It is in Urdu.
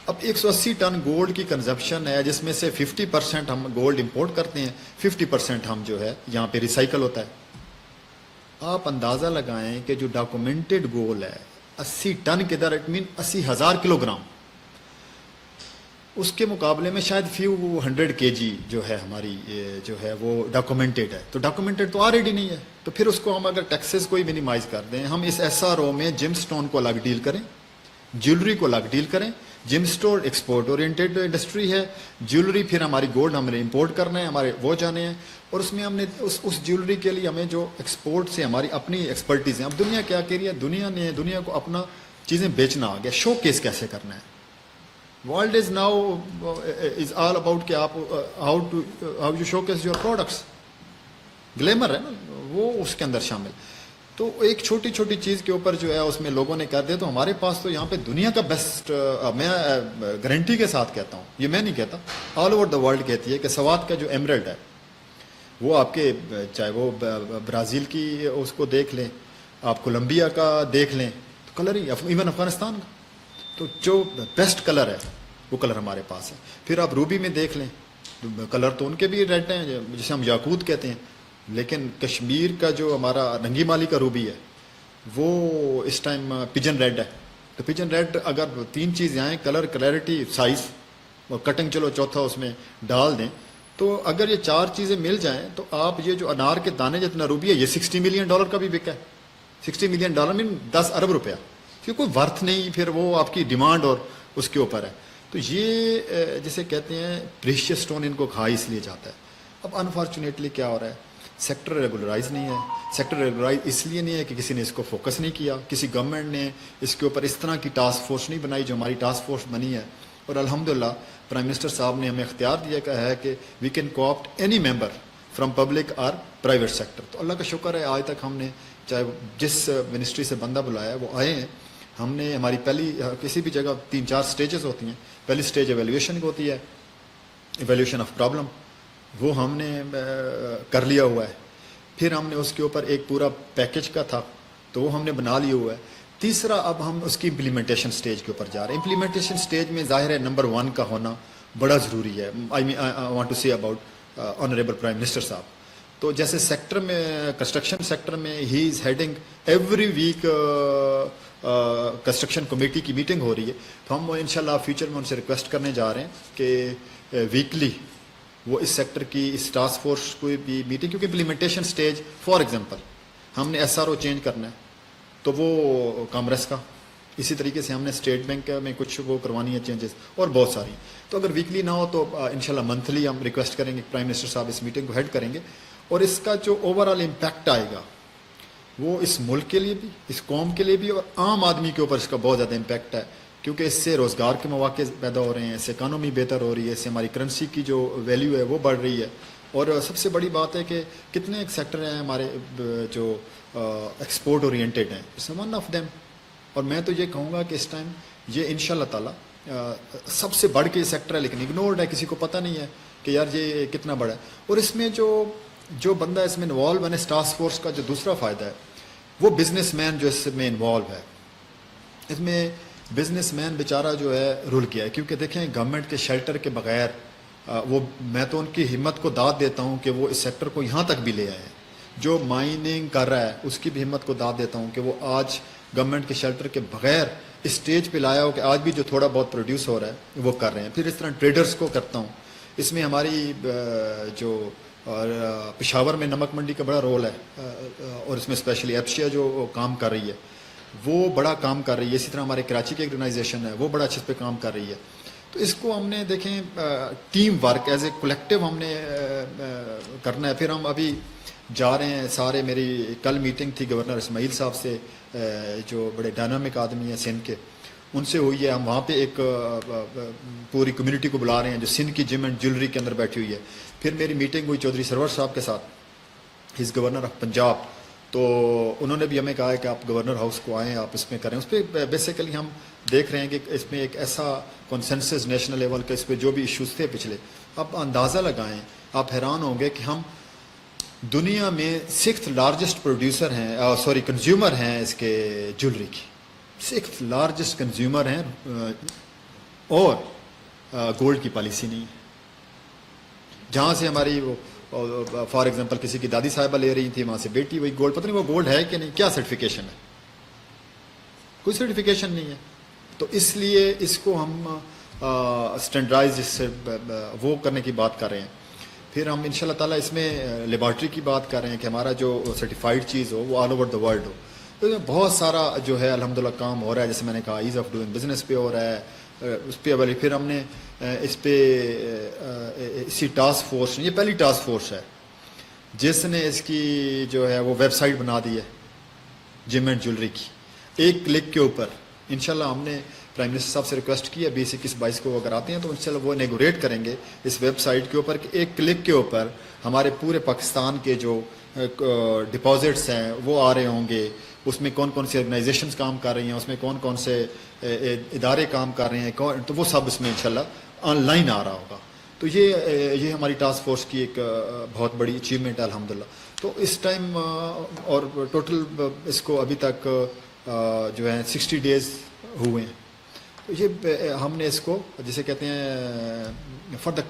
اب 180 ٹن گولڈ کی کنزمپشن ہے، جس میں سے 50% ہم گولڈ امپورٹ کرتے ہیں، 50% ہم جو ہے یہاں پہ ریسائیکل ہوتا ہے. آپ اندازہ لگائیں کہ جو ڈاکومنٹڈ گولڈ ہے 80 ٹن کے در، اٹ مین 80,000 کلو گرام، اس کے مقابلے میں شاید فیو 100 kg جو ہے ہماری جو ہے وہ ڈاکومنٹڈ ہے. تو ڈاکومنٹڈ تو آلریڈی نہیں ہے، تو پھر اس کو ہم اگر ٹیکسز کو ہی منیمائز کر دیں، ہم اس SRO میں جم سٹون کو الگ ڈیل کریں، جیولری کو الگ ڈیل کریں. جم سٹون ایکسپورٹ اورینٹیڈ انڈسٹری ہے، جیولری پھر ہماری گولڈ ہم نے امپورٹ کرنا ہے، ہمارے وہ جانے ہیں، اور اس میں ہم نے اس جیولری کے لیے ہمیں جو ایکسپورٹ سے ہماری اپنی ایکسپرٹیز ہیں. اب دنیا کیا کہہ رہی ہے، دنیا کو اپنا چیزیں بیچنا آ گیا، شو کیس کیسے کرنا ہے. World is now is all about کہ آپ how you show case your products. Glamour ہے نا وہ اس کے اندر شامل. تو ایک چھوٹی چھوٹی چیز کے اوپر جو ہے اس میں لوگوں نے کر دیا. تو ہمارے پاس تو یہاں پہ دنیا کا بیسٹ، میں گارنٹی کے ساتھ کہتا ہوں، یہ میں نہیں کہتا، آل اوور دا ورلڈ کہتی ہے کہ سوات کا جو ایمرلڈ ہے وہ آپ کے چاہے وہ برازیل کی اس کو دیکھ لیں، آپ کولمبیا کا دیکھ لیں، تو کلر ہی ایون افغانستان کا تو جو بیسٹ کلر ہے وہ کلر ہمارے پاس ہے. پھر آپ روبی میں دیکھ لیں، کلر تو ان کے بھی ریڈ ہیں جسے ہم یاقوت کہتے ہیں، لیکن کشمیر کا جو ہمارا ننگی مالی کا روبی ہے وہ اس ٹائم پجن ریڈ ہے. تو پجن ریڈ اگر 3 چیزیں آئیں، کلر، کلیئرٹی، سائز اور کٹنگ، چلو چوتھا اس میں ڈال دیں، تو اگر یہ 4 چیزیں مل جائیں تو آپ یہ جو انار کے دانے جتنا روبی ہے یہ $60 ملین کا بھی بکا ہے. $60 ملین مین 10 ارب روپیہ، کیونکہ کوئی ورتھ نہیں، پھر وہ آپ کی ڈیمانڈ اور اس کے اوپر ہے. تو یہ جسے کہتے ہیں پریشیس سٹون، ان کو کھا اس لیے جاتا ہے. اب انفارچونیٹلی کیا ہو رہا ہے، سیکٹر ریگولرائز نہیں ہے. سیکٹر ریگولرائز اس لیے نہیں ہے کہ کسی نے اس کو فوکس نہیں کیا، کسی گورنمنٹ نے اس کے اوپر اس طرح کی ٹاسک فورس نہیں بنائی جو ہماری ٹاسک فورس بنی ہے. اور الحمدللہ پرائم منسٹر صاحب نے ہمیں اختیار دیا کہ ہے کہ we can coopt any member from public اور پرائیویٹ سیکٹر. تو اللہ کا شکر ہے آج تک ہم نے چاہے جس منسٹری سے بندہ بلایا ہے وہ آئے ہیں. ہم نے ہماری پہلی کسی بھی جگہ 3-4 سٹیجز ہوتی ہیں. پہلی سٹیج ایویلیویشن کی ہوتی ہے، ایویلیویشن آف پرابلم، وہ ہم نے کر لیا ہوا ہے. پھر ہم نے اس کے اوپر ایک پورا پیکج کا تھا تو وہ ہم نے بنا لیا ہوا ہے. تیسرا اب ہم اس کی امپلیمنٹیشن سٹیج کے اوپر جا رہے ہیں. امپلیمنٹیشن سٹیج میں ظاہر ہے نمبر 1 کا ہونا بڑا ضروری ہے. I want to see about honourable prime minister صاحب. تو جیسے سیکٹر میں، کنسٹرکشن سیکٹر میں he is heading every week construction committee کی میٹنگ ہو رہی ہے. تو ہم انشاءاللہ فیوچر میں ان سے ریکویسٹ کرنے جا رہے ہیں کہ ویکلی وہ اس سیکٹر کی اس ٹاسک فورس کو بھی میٹنگ، کیونکہ امپلیمنٹیشن سٹیج فار ایگزامپل ہم نے SRO چینج کرنا ہے تو وہ کامرس کا، اسی طریقے سے ہم نے اسٹیٹ بینک میں کچھ وہ کروانی ہے چینجز اور بہت ساری. تو اگر ویکلی نہ ہو تو انشاءاللہ منتھلی ہم ریکویسٹ کریں گے پرائم منسٹر صاحب اس میٹنگ کو ہیڈ کریں گے. اور اس کا جو اوور آل امپیکٹ آئے گا وہ اس ملک کے لیے بھی، اس قوم کے لیے بھی، اور عام آدمی کے اوپر اس کا بہت زیادہ امپیکٹ ہے. کیونکہ اس سے روزگار کے مواقع پیدا ہو رہے ہیں، اس سے اکانومی بہتر ہو رہی ہے، اس سے ہماری کرنسی کی جو ویلیو ہے وہ بڑھ رہی ہے. اور سب سے بڑی بات ہے کہ کتنے ایک سیکٹر ہیں ہمارے جو ایکسپورٹ اورینٹیڈ ہیں، اٹس ون آف دیم. اور میں تو یہ کہوں گا کہ اس ٹائم یہ انشاءاللہ تعالی سب سے بڑھ کے سیکٹر ہے، لیکن اگنورڈ ہے، کسی کو پتہ نہیں ہے کہ یار یہ کتنا بڑا ہے. اور اس میں جو بندہ اس میں انوالو ہے اس ٹاسک فورس کا، جو دوسرا فائدہ ہے وہ بزنس مین جو اس میں انوالو ہے. اس میں بزنس مین بیچارہ جو ہے رول کیا ہے، کیونکہ دیکھیں گورنمنٹ کے شیلٹر کے بغیر وہ، میں تو ان کی ہمت کو داد دیتا ہوں کہ وہ اس سیکٹر کو یہاں تک بھی لے آئے. جو مائننگ کر رہا ہے اس کی بھی ہمت کو داد دیتا ہوں کہ وہ آج گورنمنٹ کے شیلٹر کے بغیر اس سٹیج پہ لایا ہو کہ آج بھی جو تھوڑا بہت پروڈیوس ہو رہا ہے وہ کر رہے ہیں. پھر اس طرح ٹریڈرز کو کرتا ہوں. اس میں ہماری جو پشاور میں نمک منڈی کا بڑا رول ہے، اور اس میں اسپیشلی ایپشیا جو کام کر رہی ہے وہ بڑا کام کر رہی ہے. اسی طرح ہمارے کراچی کی آرگنائزیشن ہے وہ بڑا اچھے پہ کام کر رہی ہے. تو اس کو ہم نے دیکھیں team work as a collective ہم نے کرنا ہے. پھر ہم ابھی جا رہے ہیں سارے، میری کل میٹنگ تھی گورنر اسماعیل صاحب سے جو بڑے ڈائنامک آدمی ہیں سندھ کے، ان سے ہوئی ہے. ہم وہاں پہ ایک پوری کمیونٹی کو بلا رہے ہیں جو سندھ کی جم اینڈ جیولری کے اندر بیٹھی ہوئی ہے. پھر میری میٹنگ ہوئی چودھری سرور صاحب کے ساتھ، ہز گورنر آف پنجاب. تو انہوں نے بھی ہمیں کہا ہے کہ آپ گورنر ہاؤس کو آئیں، آپ اس میں کریں. اس پہ بیسیکلی ہم دیکھ رہے ہیں کہ اس میں ایک ایسا کنسنسس نیشنل لیول کا، اس پہ جو بھی ایشوز تھے پچھلے، آپ اندازہ لگائیں، آپ حیران ہوں گے کہ ہم دنیا میں 6th لارجسٹ پروڈیوسر ہیں، کنزیومر ہیں اس کے جیولری کی. 6th لارجسٹ کنزیومر ہیں اور گولڈ کی پالیسی نہیں ہے. جہاں سے ہماری وہ فار ایگزامپل کسی کی دادی صاحبہ لے رہی تھی وہاں سے بیٹی وہی گولڈ، پتہ نہیں وہ گولڈ ہے کہ نہیں، کیا سرٹیفکیشن ہے؟ کوئی سرٹیفکیشن نہیں ہے. تو اس لیے اس کو ہم اسٹینڈرڈائز سے وہ کرنے کی بات کر رہے ہیں. پھر ہم ان شاء اللہ تعالیٰ اس میں لیبارٹری کی بات کر رہے ہیں کہ ہمارا جو سرٹیفائڈ چیز ہو وہ آل اوور دا ورلڈ ہو. تو بہت سارا جو ہے الحمدللہ کام ہو رہا ہے، جیسے میں نے کہا ایز آف ڈوئنگ بزنس پہ ہو رہا ہے، اس پہ اویلی. پھر ہم نے اس پہ اسی ٹاسک فورس، یہ پہلی ٹاسک فورس ہے جس نے اس کی جو ہے وہ ویب سائٹ بنا دی ہے جم اینڈ جیولری کی. ایک کلک کے اوپر انشاءاللہ ہم نے پرائم منسٹر صاحب سے ریکویسٹ کی ہے 20-21-22 کو اگر آتے ہیں تو انشاءاللہ وہ انیگوریٹ کریں گے اس ویب سائٹ کے اوپر کہ ایک کلک کے اوپر ہمارے پورے پاکستان کے جو ڈپازٹس ہیں وہ آ رہے ہوں گے. اس میں کون کون سی آرگنائزیشنز کام کر رہی ہیں، اس میں کون کون سے ادارے کام کر رہے ہیں، تو وہ سب اس میں انشاءاللہ آن لائن آ رہا ہوگا. تو یہ ہماری ٹاسک فورس کی ایک بہت بڑی اچیومنٹ ہے الحمدللہ. تو اس ٹائم اور ٹوٹل اس کو ابھی تک جو ہے 60 ڈیز ہوئے ہیں. یہ ہم نے اس کو جسے کہتے ہیں فار دا